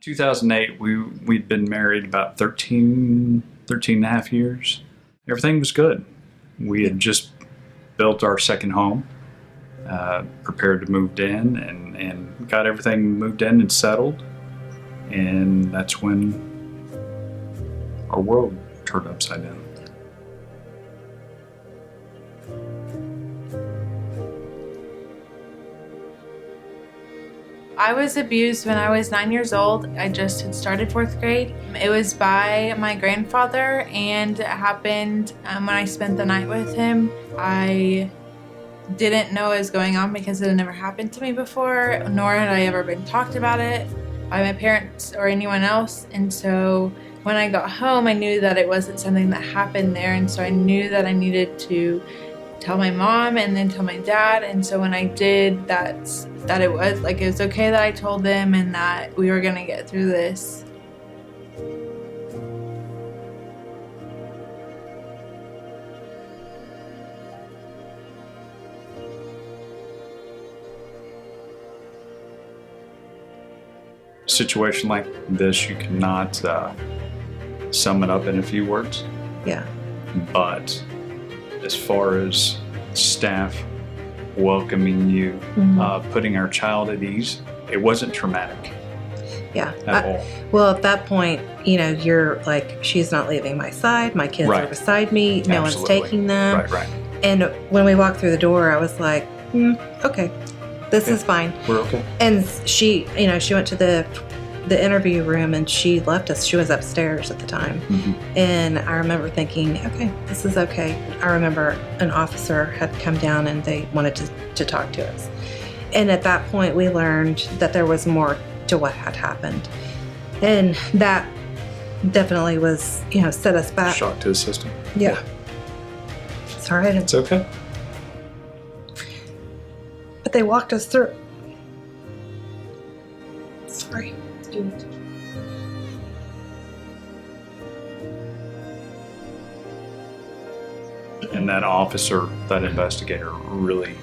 2008, we'd been married about 13 and a half years. Everything was good. We had just built our second home, prepared to move in, and got everything moved in and settled. And that's when our world turned upside down. I was abused when I was 9 years old. I just had started fourth grade. It was by my grandfather, and it happened when I spent the night with him. I didn't know what was going on because it had never happened to me before, nor had I ever been talked about it by my parents or anyone else. And so when I got home, I knew that it wasn't something that happened there, and so I knew that I needed to tell my mom and then tell my dad. And so when I did, that it was okay that I told them and that we were gonna get through this. A situation like this, you cannot sum it up in a few words. Yeah. But as far as staff welcoming you, putting our child at ease, it wasn't traumatic. Yeah. At all. Well, at that point, you're like, she's not leaving my side. My kids are beside me. No one's taking them. Right. And when we walked through the door, I was like, okay, this is fine. We're okay. And she went to the interview room and she left us. She was upstairs at the time. And I remember thinking, okay, this is okay. I remember an officer had come down and they wanted to talk to us. And at that point, we learned that there was more to what had happened. And that definitely was, set us back. Shock to the system. Yeah. Sorry. It's okay. But they walked us through. Sorry. And that officer, that investigator, really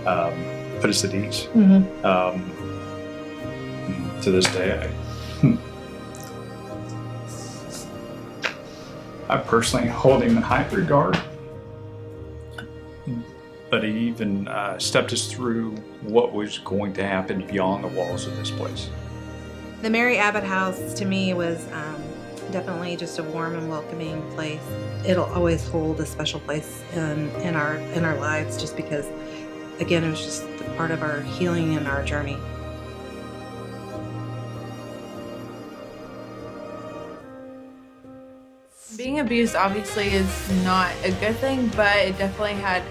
put us at ease. To this day, I personally hold him in high regard. But he even stepped us through what was going to happen beyond the walls of this place. The Mary Abbott House, to me, was definitely just a warm and welcoming place. It'll always hold a special place in our lives, just because, again, it was just part of our healing and our journey. Being abused obviously is not a good thing, but it definitely had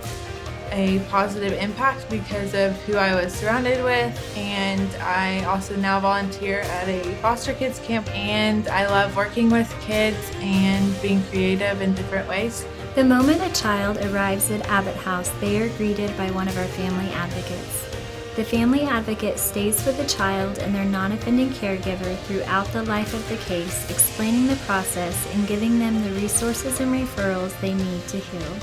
a positive impact because of who I was surrounded with. And I also now volunteer at a foster kids camp, and I love working with kids and being creative in different ways. The moment a child arrives at Abbott House, they are greeted by one of our family advocates. The family advocate stays with the child and their non-offending caregiver throughout the life of the case, explaining the process and giving them the resources and referrals they need to heal.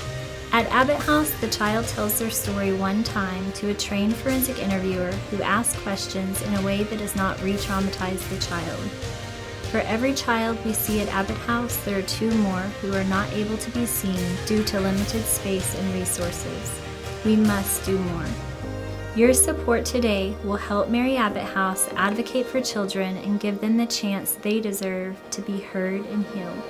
At Abbott House, the child tells their story one time to a trained forensic interviewer who asks questions in a way that does not re-traumatize the child. For every child we see at Abbott House, there are 2 more who are not able to be seen due to limited space and resources. We must do more. Your support today will help Mary Abbott House advocate for children and give them the chance they deserve to be heard and healed.